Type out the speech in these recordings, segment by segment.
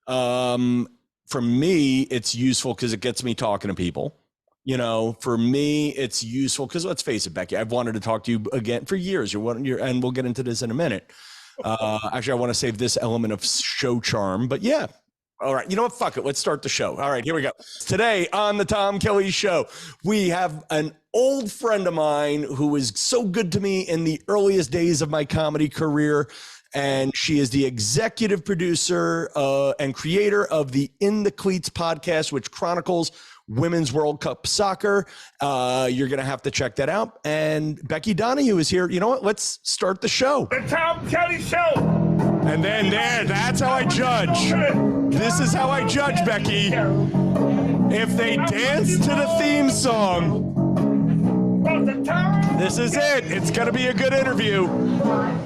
For me, it's useful because it gets me talking to people. For me, it's useful because let's face it, Becky, I've wanted to talk to you again for years. And we'll get into this in a minute. Actually, I want to save this element of show charm, but yeah. All right. You know what? Fuck it. Let's start the show. All right, here we go. Today on the Tom Kelly Show, we have an old friend of mine who was so good to me in the earliest days of my comedy career. And she is the executive producer and creator of the These Cleats podcast, which chronicles Women's World Cup soccer. You're going to have to check that out. And Becky Donohue is here. You know what? Let's start the show. The Tom Kelly Show. And then that's how I judge. This is how I judge, Becky. If they dance to the theme song, this is it. It's going to be a good interview.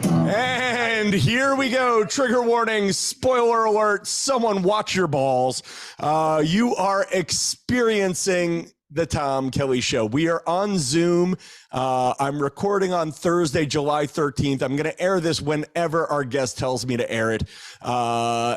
And here we go. Trigger warning, spoiler alert, someone watch your balls. You are experiencing the Tom Kelly Show. We are on Zoom. I'm recording on Thursday, July 13th. I'm going to air this whenever our guest tells me to air it.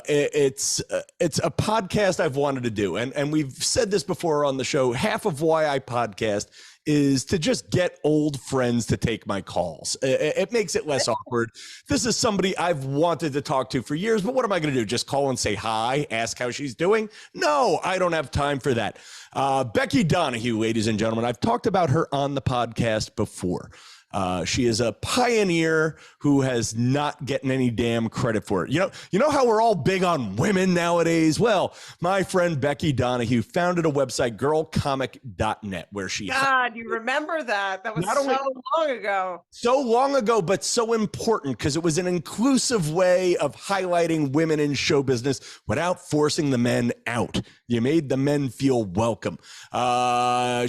It's a podcast I've wanted to do. And we've said this before on the show. Half of why I podcast is to just get old friends to take my calls. It makes it less awkward. This is somebody I've wanted to talk to for years, but what am I going to do? Just call and say hi, ask how she's doing? No, I don't have time for that. Becky Donohue, ladies and gentlemen, I've talked about her on the podcast before. She is a pioneer who has not gotten any damn credit for it. You know how we're all big on women nowadays? Well, my friend Becky Donohue founded a website, girlcomic.net, where she... God, you remember that? That was so long ago. So long ago, but so important because it was an inclusive way of highlighting women in show business without forcing the men out. You made the men feel welcome.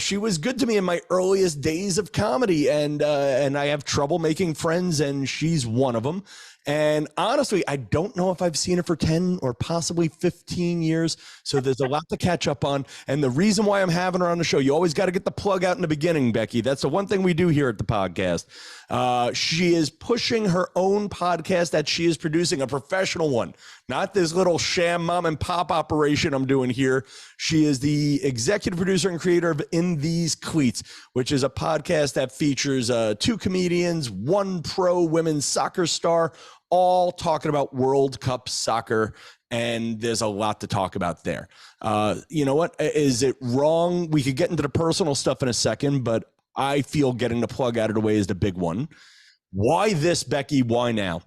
She was good to me in my earliest days of comedy, and I have trouble making friends, and she's one of them. And honestly, I don't know if I've seen her for 10 or possibly 15 years. So there's a lot to catch up on. And the reason why I'm having her on the show, you always got to get the plug out in the beginning, Becky. That's the one thing we do here at the podcast. She is pushing her own podcast that she is producing, a professional one, not this little sham mom and pop operation I'm doing here. She is the executive producer and creator of These Cleats, which is a podcast that features 2 comedians, 1 pro women's soccer star, all talking about World Cup soccer. And there's a lot to talk about there. You know what? Is it wrong? We could get into the personal stuff in a second, but I feel getting the plug out of the way is the big one. Why this, Becky? Why now?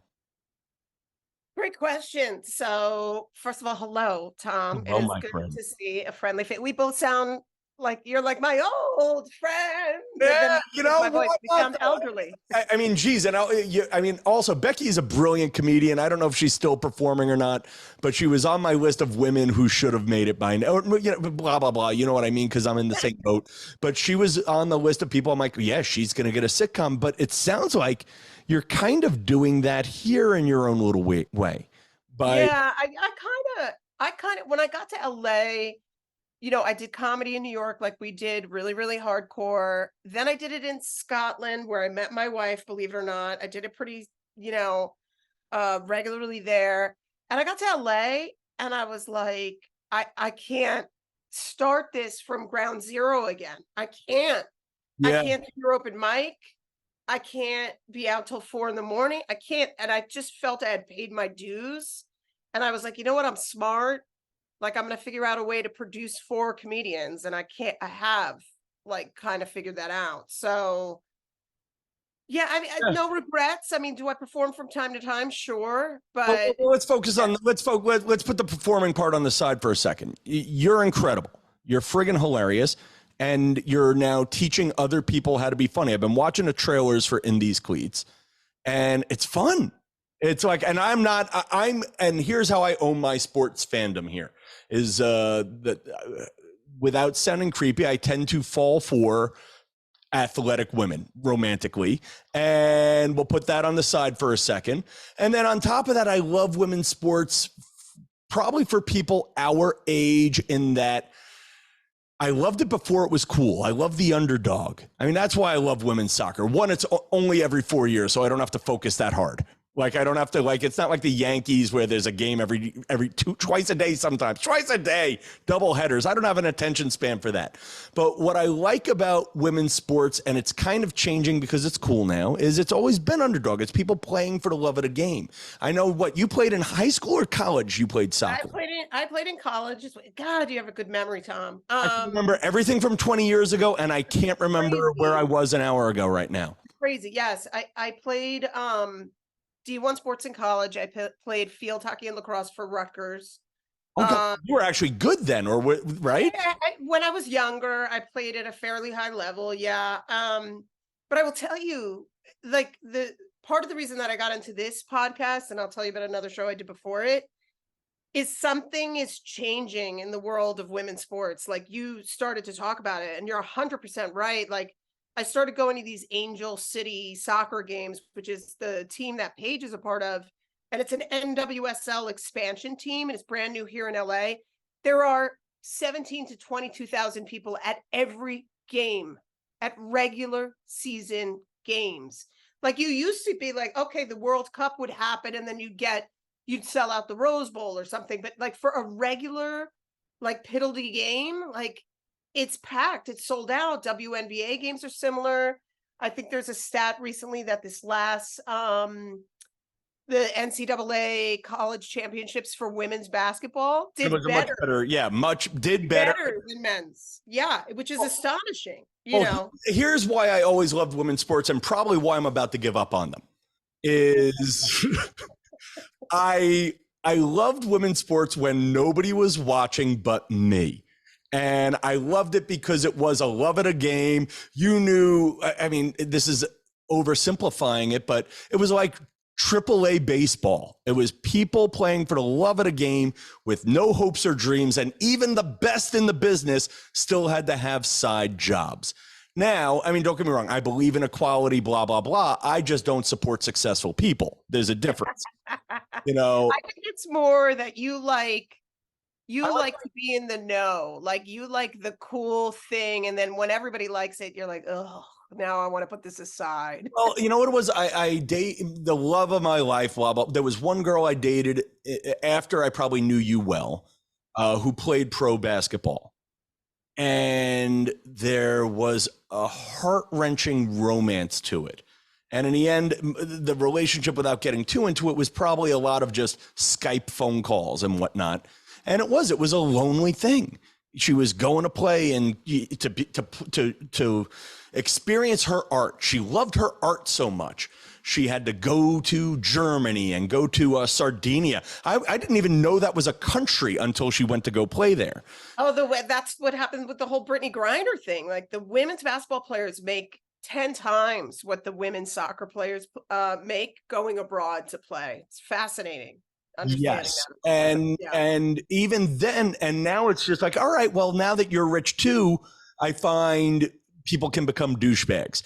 Great question. So first of all, hello, Tom. Hello, it is my good friend. to see a friendly face. We both sound like you're like my old friend. Yeah, my voice, we sound elderly. I mean, geez, and also Becky's a brilliant comedian. I don't know if she's still performing or not, but she was on my list of women who should have made it by now. Or, blah blah blah. You know what I mean? Because I'm in the same boat. But she was on the list of people. I'm like, yeah, she's gonna get a sitcom. But it sounds like you're kind of doing that here in your own little way. Yeah, I kind of when I got to LA. I did comedy in New York, like we did really, really hardcore. Then I did it in Scotland where I met my wife, believe it or not. I did it pretty, regularly there. And I got to LA and I was like, I can't start this from ground zero again. I can't. Yeah. I can't do your open mic. I can't be out till 4 a.m. I can't. And I just felt I had paid my dues. And I was like, you know what? I'm smart. Like, I'm going to figure out a way to produce 4 comedians. And I have kind of figured that out. So, yeah, I mean, no regrets. I mean, do I perform from time to time? Sure. But well, let's focus on, let's put the performing part on the side for a second. You're incredible. You're friggin' hilarious. And you're now teaching other people how to be funny. I've been watching the trailers for These Cleats and it's fun. It's like, and and here's how I own my sports fandom here is that without sounding creepy, I tend to fall for athletic women romantically. And we'll put that on the side for a second. And then on top of that, I love women's sports, probably for people our age in that I loved it before it was cool. I love the underdog. I mean, that's why I love women's soccer. One, it's only every 4 years, so I don't have to focus that hard. Like I don't have to like it's not like the Yankees where there's a game twice a day sometimes. Twice a day, double headers. I don't have an attention span for that. But what I like about women's sports, and it's kind of changing because it's cool now, is it's always been underdog. It's people playing for the love of the game. I know what you played in high school or college, you played soccer. I played in college. God, you have a good memory, Tom. I can remember everything from 20 years ago, and I can't remember where I was an hour ago right now. Crazy. Yes. I played D1 sports in college. I played field hockey and lacrosse for Rutgers. Okay. You were actually good then, or right? When I was younger, I played at a fairly high level. Yeah. But I will tell you, like the part of the reason that I got into this podcast, and I'll tell you about another show I did before it, is something is changing in the world of women's sports. Like you started to talk about it, and you're 100% right. Like I started going to these Angel City soccer games, which is the team that Paige is a part of. And it's an NWSL expansion team, and it's brand new here in LA. There are 17 to 22,000 people at every game, at regular season games. Like you used to be like, okay, the World Cup would happen, and then you'd sell out the Rose Bowl or something. But like for a regular, like piddly game, like it's packed, it's sold out. WNBA games are similar. I think there's a stat recently that this last the NCAA college championships for women's basketball did better. Much better. Yeah, better than men's. Yeah, which is astonishing. You know, here's why I always loved women's sports, and probably why I'm about to give up on them. Is I loved women's sports when nobody was watching but me. And I loved it because it was a love of the game. You knew, I mean, this is oversimplifying it, but it was like AAA baseball. It was people playing for the love of the game with no hopes or dreams. And even the best in the business still had to have side jobs. Now, I mean, don't get me wrong. I believe in equality, blah, blah, blah. I just don't support successful people. There's a difference. You know, I think it's more that you like to be in the know, like you like the cool thing. And then when everybody likes it, you're like, oh, now I want to put this aside. Well, you know what it was? I date the love of my life. Blah, blah. There was one girl I dated after I probably knew you well, who played pro basketball. And there was a heart-wrenching romance to it. And in the end, the relationship, without getting too into it, was probably a lot of just Skype phone calls and whatnot. And it was a lonely thing. She was going to play and to experience her art. She loved her art so much. She had to go to Germany and go to Sardinia. I didn't even know that was a country until she went to go play there. Oh, that's what happened with the whole Brittany Griner thing. Like the women's basketball players make 10 times what the women's soccer players make going abroad to play. It's fascinating. Yes. And even then, and now it's just like, all right, well, now that you're rich too, I find people can become douchebags.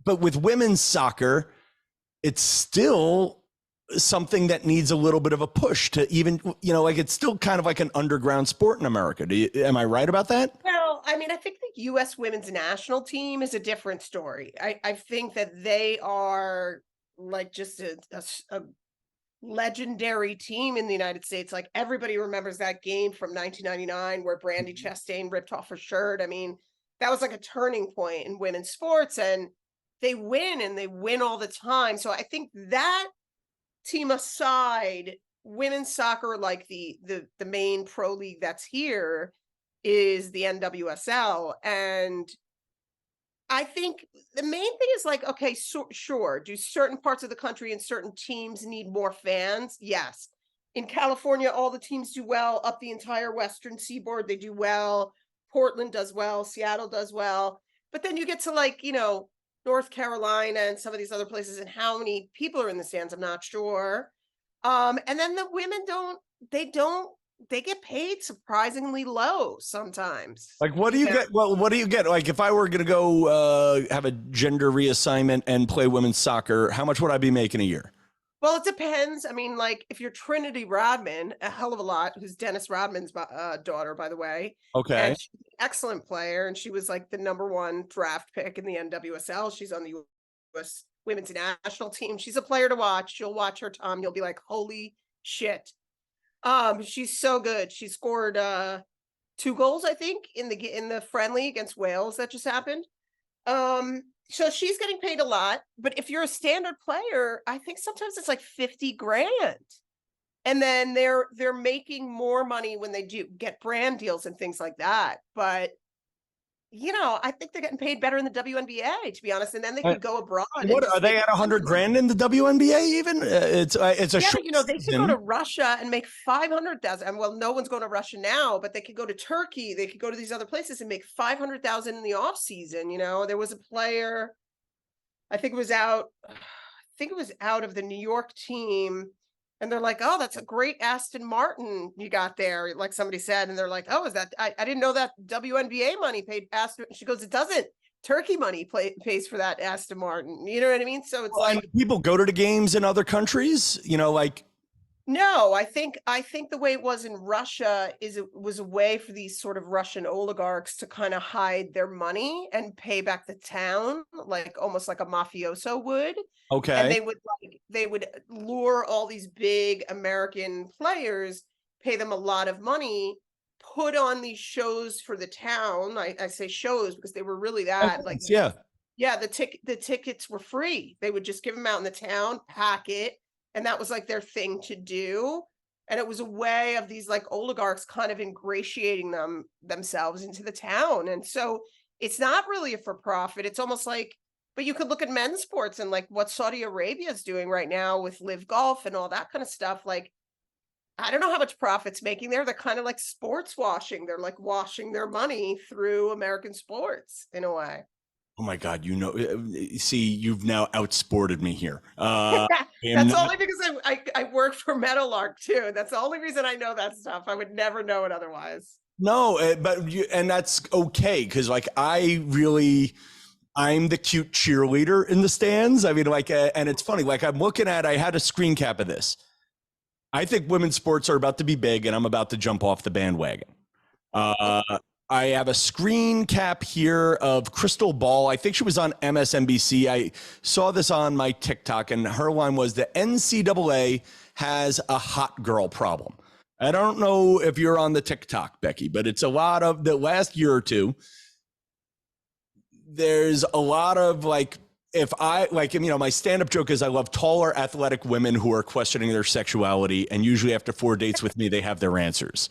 But with women's soccer, it's still something that needs a little bit of a push to even, like it's still kind of like an underground sport in America. Am I right about that? Well, I mean, I think the U.S. women's national team is a different story. I think that they are like just a legendary team in the United States. Like everybody remembers that game from 1999 where Brandy Chastain ripped off her shirt. I mean, that was like a turning point in women's sports, and they win all the time. So I think that team aside, women's soccer, like the main pro league that's here is the NWSL. And I think the main thing is like, okay, sure. Do certain parts of the country and certain teams need more fans? Yes. In California, all the teams do well. Up the entire Western Seaboard, they do well. Portland does well. Seattle does well. But then you get to like, North Carolina and some of these other places, and how many people are in the stands, I'm not sure. And then the women they get paid surprisingly low sometimes. Like, what do you get? Well, what do you get? Like, if I were going to go have a gender reassignment and play women's soccer, how much would I be making a year? Well, it depends. I mean, like if you're Trinity Rodman, a hell of a lot, who's Dennis Rodman's daughter, by the way. Okay. And she's an excellent player. And she was like the #1 draft pick in the NWSL. She's on the U.S. women's national team. She's a player to watch. You'll watch her, Tom. You'll be like, holy shit. She's so good. She scored 2 goals, I think, in the friendly against Wales that just happened. So she's getting paid a lot, but if you're a standard player, I think sometimes it's like 50 grand. And then they're making more money when they do get brand deals and things like that. But I think they're getting paid better in the WNBA, to be honest. And then they could go abroad. What are they at 100 grand in the WNBA? Even it's a short they could go to Russia and make 500,000. Well, no one's going to Russia now, but they could go to Turkey. They could go to these other places and make 500,000 in the off season. There was a player, I think it was out of the New York team. And they're like, oh, that's a great Aston Martin you got there, like somebody said. And they're like, oh, is that, I didn't know that WNBA money paid Aston. She goes, it doesn't. Turkey money pays for that Aston Martin. You know what I mean? So it's like people go to the games in other countries, No, I think the way it was in Russia is it was a way for these sort of Russian oligarchs to kind of hide their money and pay back the town, like almost like a mafioso would. Okay. And they would lure all these big American players, pay them a lot of money, put on these shows for the town. I say shows because they were really that the tickets were free. They would just give them out in the town, pack it. And that was like their thing to do. And it was a way of these like oligarchs kind of ingratiating themselves into the town. And so it's not really a for-profit. It's almost like, but you could look at men's sports and like what Saudi Arabia is doing right now with Live Golf and all that kind of stuff. Like, I don't know how much profit's making there. They're kind of like sports washing. They're like washing their money through American sports in a way. Oh my God, see, you've now outsported me here. That's only because I work for Meadowlark too. That's the only reason I know that stuff. I would never know it otherwise. No, and that's okay. Cause like, I'm the cute cheerleader in the stands. I mean, like, and it's funny, like I had a screen cap of this. I think women's sports are about to be big and I'm about to jump off the bandwagon. I have a screen cap here of Crystal Ball. I think she was on MSNBC. I saw this on my TikTok, and her line was, the NCAA has a hot girl problem. I don't know if you're on the TikTok, Becky, but it's a lot of the last year or two. There's a lot of like, my stand-up joke is I love taller, athletic women who are questioning their sexuality, and usually after 4 dates with me, they have their answers.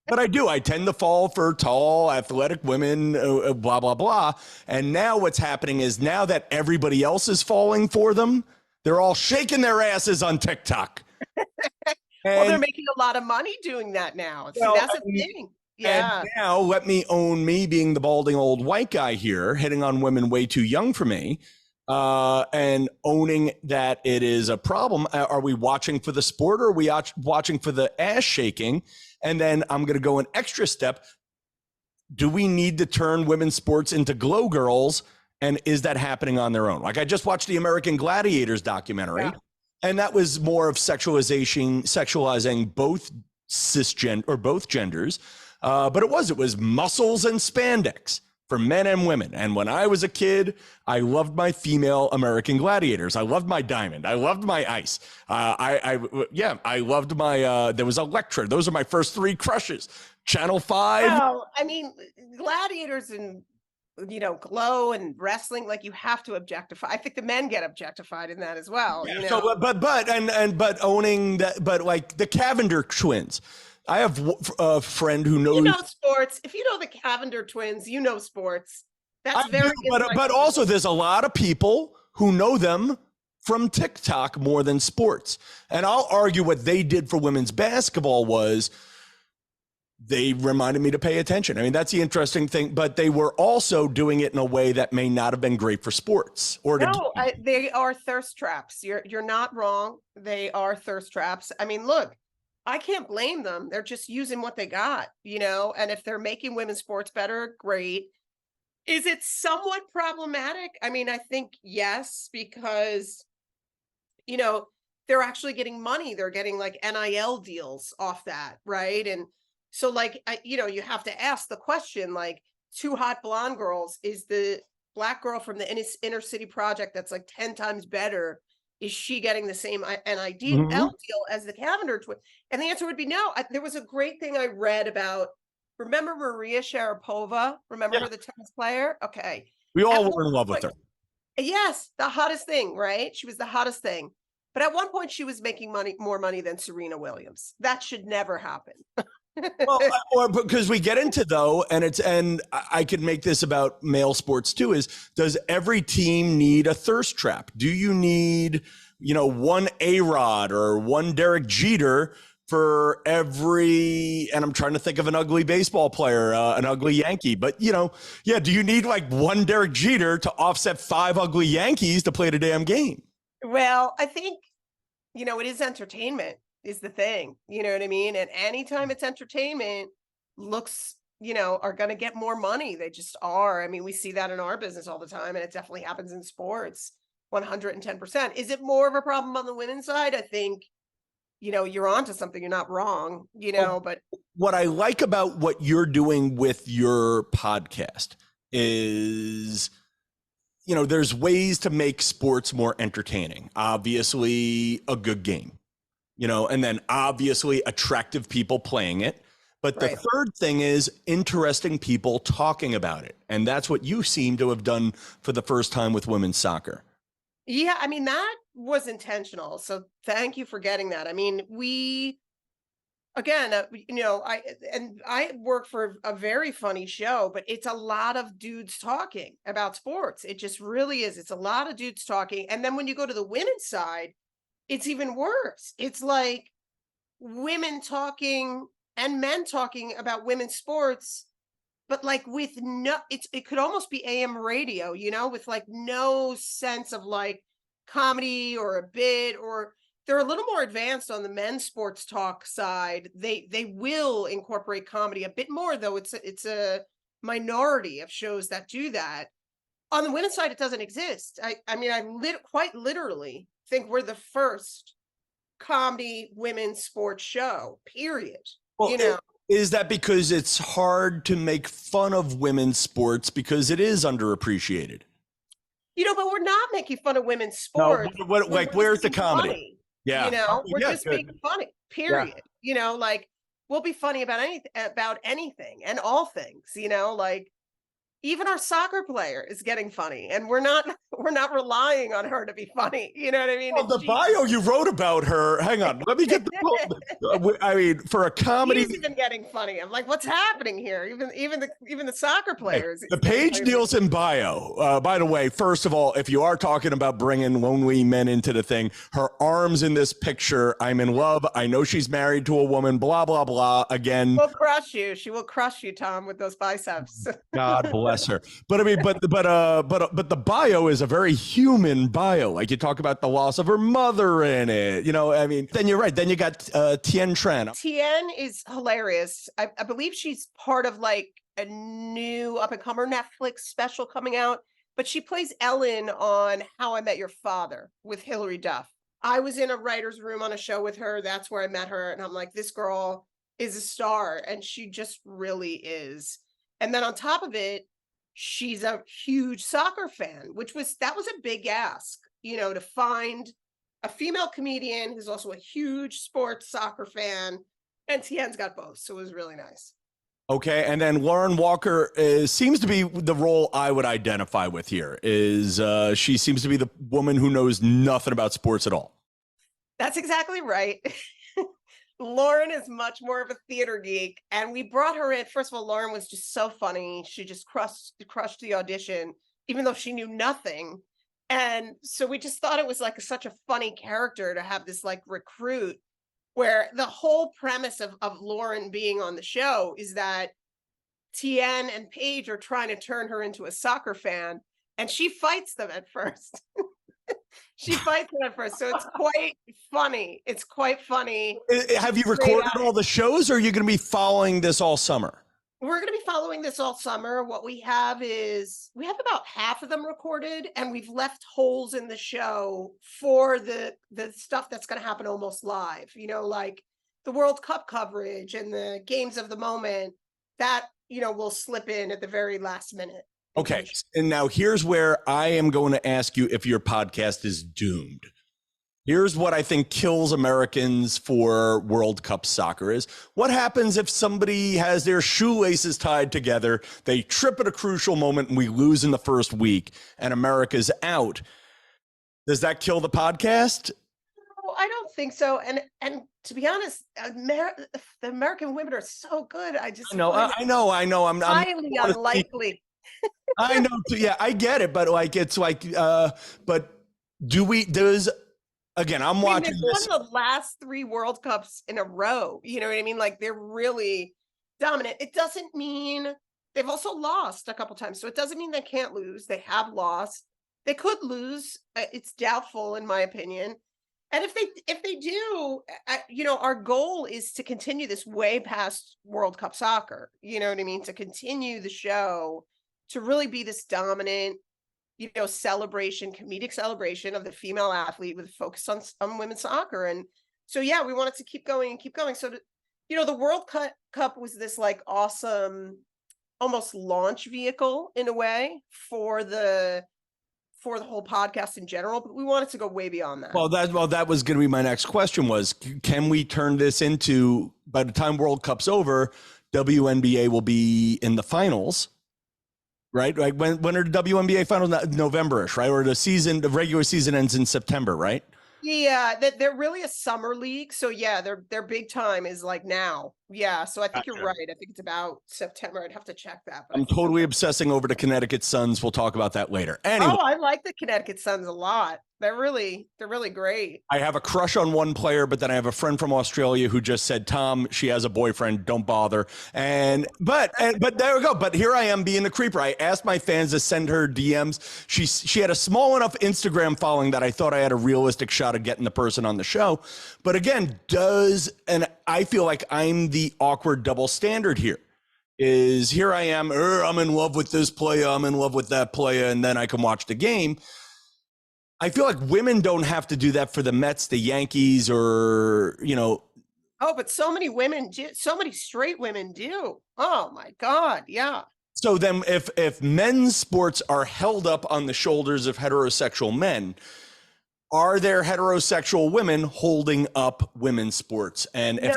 But I tend to fall for tall, athletic women, blah, blah, blah. And now what's happening is now that everybody else is falling for them, they're all shaking their asses on TikTok. Well, they're making a lot of money doing that now. See, that's a thing. Yeah. And now let me own me being the balding old white guy here, hitting on women way too young for me, and owning that it is a problem. Are we watching for the sport, or are we watching for the ass shaking? And then I'm going to go an extra step. Do we need to turn women's sports into glow girls? And is that happening on their own? Like, I just watched the American Gladiators documentary, and that was more of sexualizing both both genders. But it was muscles and spandex for men and women. And when I was a kid, I loved my female American Gladiators. I loved my Diamond. I loved my Ice. I loved my, there was Electra. Those are my first 3 crushes. Channel 5. Well, I mean, Gladiators and, Glow and wrestling, like, you have to objectify. I think the men get objectified in that as well. Yeah, so, but owning that, but like the Cavender twins. I have a friend who knows sports. If you know the Cavender twins, you know sports. That's very good. But also there's a lot of people who know them from TikTok more than sports. And I'll argue what they did for women's basketball was they reminded me to pay attention. I mean, that's the interesting thing, but they were also doing it in a way that may not have been great for sports. They are thirst traps. You're not wrong. They are thirst traps. I mean, look, I can't blame them. They're just using what they got, and if they're making women's sports better, great. Is it somewhat problematic? I mean, I think yes, because, they're actually getting money. They're getting like NIL deals off that, right? And so like, you have to ask the question, like, 2 hot blonde girls, is the black girl from the inner city project that's like 10 times better. Is she getting the same NIL deal as the Cavender twin? And the answer would be no. There was a great thing I read about, remember Maria Sharapova? Remember her, the tennis player? Okay. We all were in love with her. Yes, the hottest thing, right? She was the hottest thing. But at one point she was making more money than Serena Williams. That should never happen. Well, or because we get into though, and I could make this about male sports too, is does every team need a thirst trap? Do you need, one A-Rod or one Derek Jeter for every, and I'm trying to think of an ugly baseball player, an ugly Yankee, but do you need like one Derek Jeter to offset 5 ugly Yankees to play the damn game? Well, I think, it is entertainment. Is the thing, you know what I mean? And anytime it's entertainment, looks, are going to get more money. They just are. I mean, we see that in our business all the time, and it definitely happens in sports 110%. Is it more of a problem on the women's side? I think, you're onto something. You're not wrong, but what I like about what you're doing with your podcast is, there's ways to make sports more entertaining. Obviously, a good game. And then obviously attractive people playing it. But the third thing is interesting people talking about it. And that's what you seem to have done for the first time with women's soccer. Yeah, I mean, that was intentional. So thank you for getting that. I mean, I work for a very funny show, but it's a lot of dudes talking about sports. It just really is. It's a lot of dudes talking. And then when you go to the women's side, it's even worse. It's like women talking and men talking about women's sports, but like with it could almost be AM radio, with like no sense of like comedy or a bit, or they're a little more advanced on the men's sports talk side. They will incorporate comedy a bit more, though it's a minority of shows that do that. On the women's side, it doesn't exist. I quite literally think we're the first comedy women's sports show, period. Well, is that because it's hard to make fun of women's sports because it is underappreciated? But we're not making fun of women's sports. No, where's the comedy? Funny. Yeah. We're just being funny, period. Yeah. We'll be funny about anything and all things, even our soccer player is getting funny, and we're not relying on her to be funny. You know what I mean? Well, the bio you wrote about her. Hang on, let me get the. I mean, for a comedy, she's even getting funny. I'm like, what's happening here? Even the soccer players. The Paige Nielsen bio. By the way, first of all, if you are talking about bringing lonely men into the thing, her arms in this picture. I'm in love. I know she's married to a woman. Blah blah blah. Again, will crush you. She will crush you, Tom, with those biceps. God bless her. But I mean, but the bio is a very human bio. Like you talk about the loss of her mother in it. I mean, then you're right. Then you got Tien Tran. Tien is hilarious. I believe she's part of like a new up and comer Netflix special coming out. But she plays Ellen on How I Met Your Father with Hilary Duff. I was in a writer's room on a show with her. That's where I met her, and I'm like, this girl is a star, and she just really is. And then on top of it, she's a huge soccer fan, that was a big ask, to find a female comedian who's also a huge sports soccer fan, and Tien's got both. So it was really nice. Okay. And then Lauren Walker seems to be the role I would identify with here is she seems to be the woman who knows nothing about sports at all. That's exactly right. Lauren is much more of a theater geek, and we brought her in. First of all, Lauren was just so funny. She just crushed the audition, even though she knew nothing. And so we just thought it was like such a funny character to have this like recruit, where the whole premise of Lauren being on the show is that Tien and Paige are trying to turn her into a soccer fan, and she fights them at first. So it's quite funny. It's quite funny. Have you recorded all the shows, or are you going to be following this all summer? We're going to be following this all summer. What we have is we have about half of them recorded, and we've left holes in the show for the stuff that's going to happen almost live, like the World Cup coverage and the games of the moment that, will slip in at the very last minute. Okay. And now here's where I am going to ask you if your podcast is doomed. Here's what I think kills Americans for World Cup soccer is what happens if somebody has their shoelaces tied together, they trip at a crucial moment and we lose in the first week and America's out. Does that kill the podcast? No, I don't think so. And to be honest, the American women are so good. I know. I'm highly unlikely. I know. Yeah, I get it. But like, it's like, but again, I'm watching this. One of the last 3 World Cups in a row. You know what I mean? Like they're really dominant. It doesn't mean they've also lost a couple times. So it doesn't mean they can't lose. They have lost. They could lose. It's doubtful, in my opinion. And if they do, our goal is to continue this way past World Cup soccer. You know what I mean? To continue the show, to really be this dominant, comedic celebration of the female athlete with a focus on women's soccer. And so, yeah, we wanted to keep going and keep going. So, the World Cup was this like awesome, almost launch vehicle in a way for the whole podcast in general, but we wanted to go way beyond that. Well, that was going to be my next question was, can we turn this into, by the time World Cup's over, WNBA will be in the finals, right? Like when are the WNBA finals? November-ish, right? Or the regular season ends in September, right? Yeah, they're really a summer league. So yeah, their big time is like now. Yeah, so I think you're right. I think it's about September. I'd have to check that. I'm totally obsessing over the Connecticut Suns. We'll talk about that later. Anyway. Oh, I like the Connecticut Suns a lot. They're really great. I have a crush on one player, but then I have a friend from Australia who just said, Tom, she has a boyfriend. Don't bother. But there we go. But here I am being the creeper. I asked my fans to send her DMs. She had a small enough Instagram following that I thought I had a realistic shot of getting the person on the show. But again, and I feel like I'm the awkward double standard here. Is here I am, I'm in love with this player, I'm in love with that player, and then I can watch the game. I feel like women don't have to do that for the Mets, the Yankees, or, Oh, but so many women do. So many straight women do. Oh, my God. Yeah. So then if men's sports are held up on the shoulders of heterosexual men, are there heterosexual women holding up women's sports? And if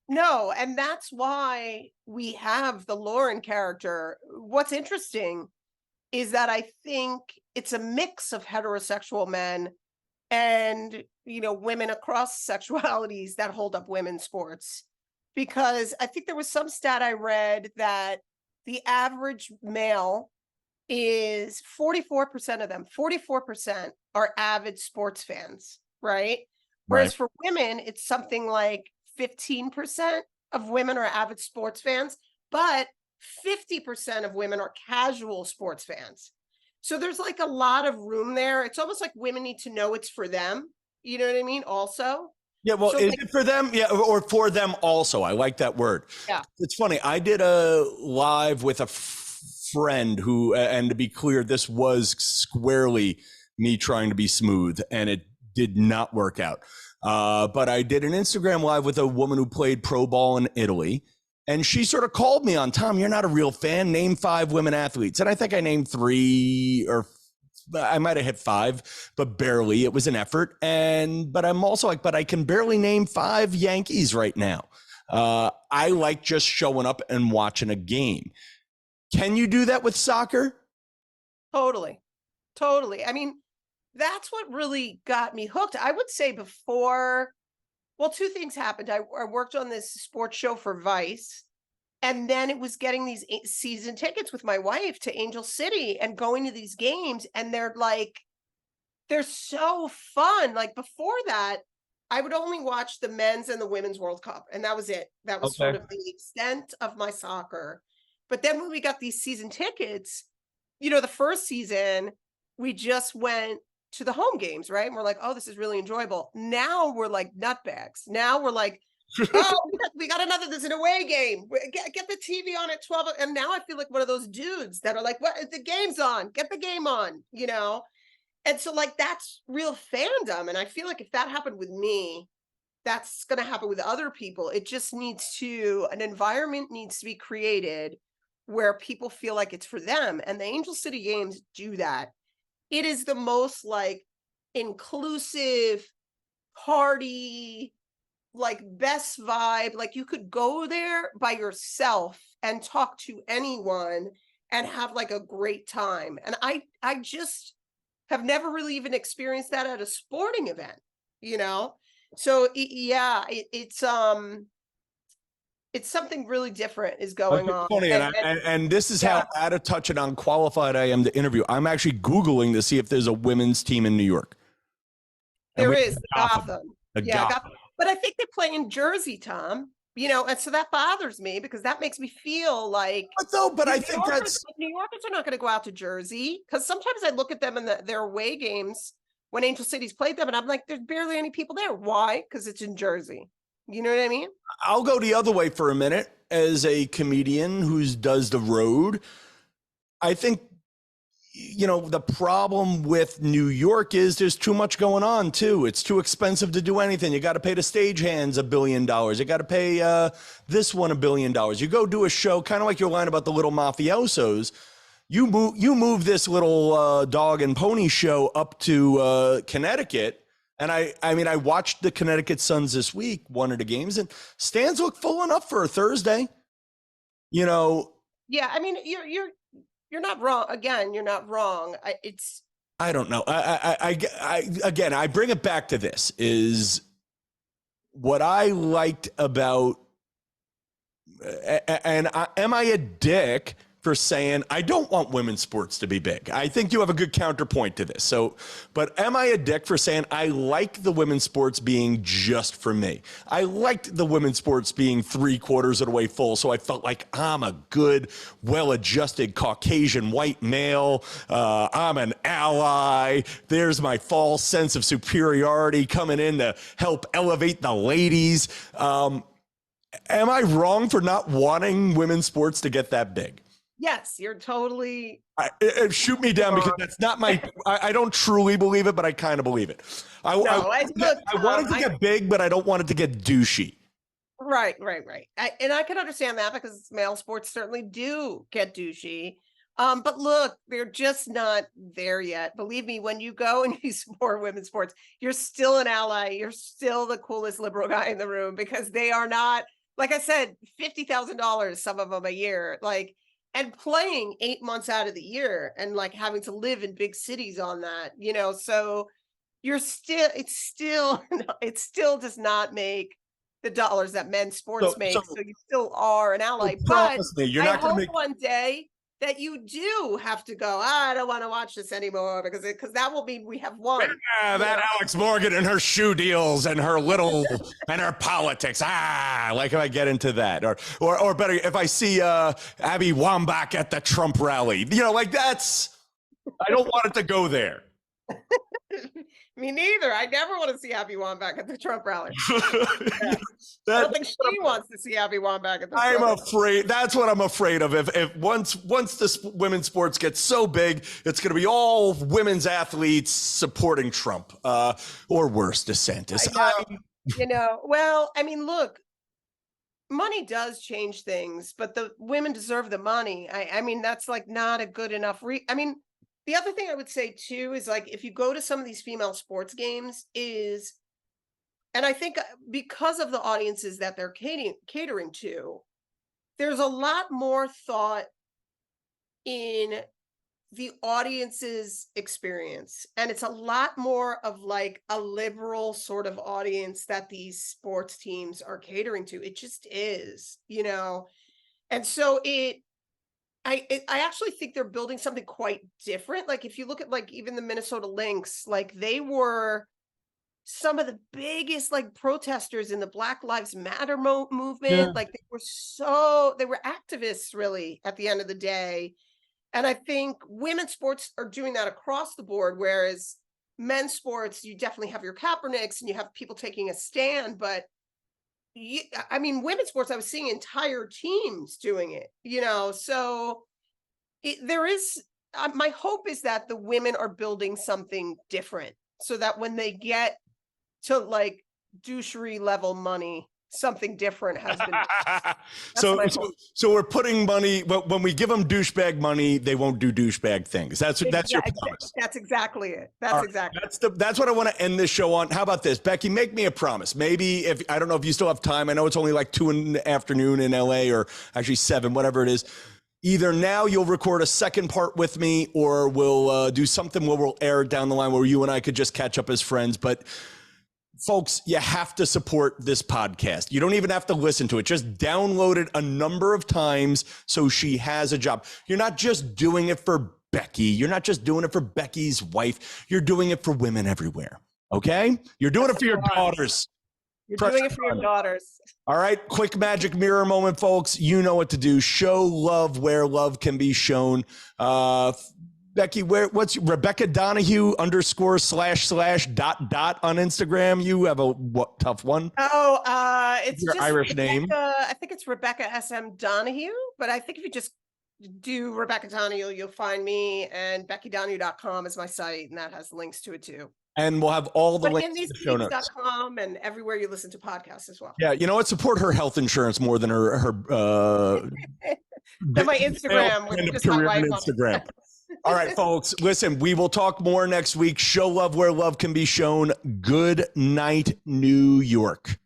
No. And that's why we have the Lauren character. What's interesting is that I think it's a mix of heterosexual men and, women across sexualities that hold up women's sports. Because I think there was some stat I read that the average male is 44% of them, 44% are avid sports fans, right? Whereas for women, it's something like 15% of women are avid sports fans, but 50% of women are casual sports fans. So there's like a lot of room there. It's almost like women need to know it's for them. You know what I mean? Also. Yeah. Well, so is it for them? Yeah. Or for them also. I like that word. Yeah. It's funny. I did a live with a friend who, and to be clear, this was squarely me trying to be smooth and it did not work out. But I did an Instagram live with a woman who played pro ball in Italy. And she sort of called me on, Tom, you're not a real fan. Name 5 women athletes. And I think I named 3 or I might have hit 5, but barely. It was an effort. But I'm also like, but I can barely name 5 Yankees right now. I like just showing up and watching a game. Can you do that with soccer? Totally. I mean, that's what really got me hooked. I would say before, well, 2 things happened. I worked on this sports show for Vice, and then it was getting these season tickets with my wife to Angel City and going to these games. And they're so fun. Like before that, I would only watch the men's and the women's World Cup. And that was it. That was sort of the extent of my soccer. But then when we got these season tickets, the first season, we just went to the home games, right? And we're like, oh, this is really enjoyable. Now we're like nutbags. Now we're like, oh, we got another, there's an away game. Get the TV on at 12. And now I feel like one of those dudes that are like, what? The game's on. Get the game on, And so like, that's real fandom. And I feel like if that happened with me, that's going to happen with other people. It just an environment needs to be created where people feel like it's for them. And the Angel City Games do that. It is the most like inclusive party, like best vibe. Like you could go there by yourself and talk to anyone and have like a great time. And I just have never really even experienced that at a sporting event, you know? So yeah, it's something really different is going on. Funny, and this is how out of touch and unqualified I am to interview. I'm actually Googling to see if there's a women's team in New York. There is Gotham. Gotham. But I think they play in Jersey, Tom. You know, and so that bothers me because that makes me feel like. But I think New Yorkers are not going to go out to Jersey, because sometimes I look at them in their away games when Angel City's played them, and I'm like, there's barely any people there. Why? Because it's in Jersey. You know what I mean? I'll go the other way for a minute. As a comedian who does the road, I think, you know, the problem with New York is there's too much going on too. It's too expensive to do anything. You got to pay the stagehands $1 billion. You got to pay this one $1 billion. You go do a show, kind of like your line about the little mafiosos. You move this little dog and pony show up to Connecticut. And I mean, I watched the Connecticut Suns this week, one of the games, and stands look full enough for a Thursday. You know. Yeah, I mean, you're not wrong. Again, you're not wrong. I don't know. Again, I bring it back to this is what I liked about, and am I a dick for saying I don't want women's sports to be big? I think you have a good counterpoint to this. So, but am I a dick for saying I like the women's sports being just for me? I liked the women's sports being 3/4 of the way full. So I felt like I'm a good, well-adjusted Caucasian white male. I'm an ally. There's my false sense of superiority coming in to help elevate the ladies. Am I wrong for not wanting women's sports to get that big? Yes, you're totally. Shoot me down because that's not my. I don't truly believe it, but I kind of believe it. I want it to get big, but I don't want it to get douchey. Right. And I can understand that because male sports certainly do get douchey. But look, they're just not there yet. Believe me, when you go and you support women's sports, you're still an ally. You're still the coolest liberal guy in the room because they are not, like I said, $50,000, some of them a year. Like, and playing 8 months out of the year and like having to live in big cities on that, you know, so it still does not make the dollars that men's sports make. So you still are an ally, but I hope one day that you do have to go, I don't want to watch this anymore because that will mean we have won. Yeah, that Alex Morgan and her shoe deals and her little and her politics. Like if I get into that, or better, if I see Abby Wambach at the Trump rally, you know, like that's. I don't want it to go there. Me neither. I never want to see Abby Wambach at the Trump rally. I don't think she wants to see Abby Wambach at the I'm afraid. That's what I'm afraid of. If once this women's sports gets so big, it's going to be all women's athletes supporting Trump, or worse, DeSantis. You know, well, I mean, look, money does change things, but the women deserve the money. I mean, that's like not a good enough. The other thing I would say too is like if you go to some of these female sports games and I think because of the audiences that they're catering to, there's a lot more thought in the audience's experience. And it's a lot more of like a liberal sort of audience that these sports teams are catering to. It just is, you know? And so I actually think they're building something quite different. Like if you look at like even the Minnesota Lynx, like they were some of the biggest like protesters in the Black Lives Matter movement. Yeah. Like they were activists really at the end of the day. And I think women's sports are doing that across the board, whereas men's sports, you definitely have your Kaepernicks and you have people taking a stand, but I mean, women's sports, I was seeing entire teams doing it, you know, so there is, my hope is that the women are building something different so that when they get to like douchery level money, something different has been done. So we're putting money, but when we give them douchebag money, they won't do douchebag things. That's your promise. That's exactly it. That's what I want to end this show on. How about this, Becky? Make me a promise. Maybe if I don't know if you still have time. I know it's only like 2 in the afternoon in LA, or actually 7, whatever it is. Either now you'll record a second part with me, or we'll do something where we'll air it down the line where you and I could just catch up as friends. But folks, you have to support this podcast. You don't even have to listen to it. Just download it a number of times so she has a job. You're not just doing it for Becky. You're not just doing it for Becky's wife. You're doing it for women everywhere. Okay? You're doing it for your daughters. You're doing it for your daughters. All right. Quick magic mirror moment, folks. You know what to do. Show love where love can be shown. Becky, what's Rebecca Donohue _ / on Instagram? You have a tough one. Oh, it's your just Irish name. I think it's Rebecca SM Donohue, but I think if you just do Rebecca Donohue, you'll find me, and BeckyDonohue.com is my site, and that has links to it too. And we'll have all the links in in the show notes. Thesecleats.com and everywhere you listen to podcasts as well. Yeah, you know what? Support her health insurance more than her than my Instagram, with just my wife Instagram. All right, folks, listen, we will talk more next week. Show love where love can be shown. Good night, New York.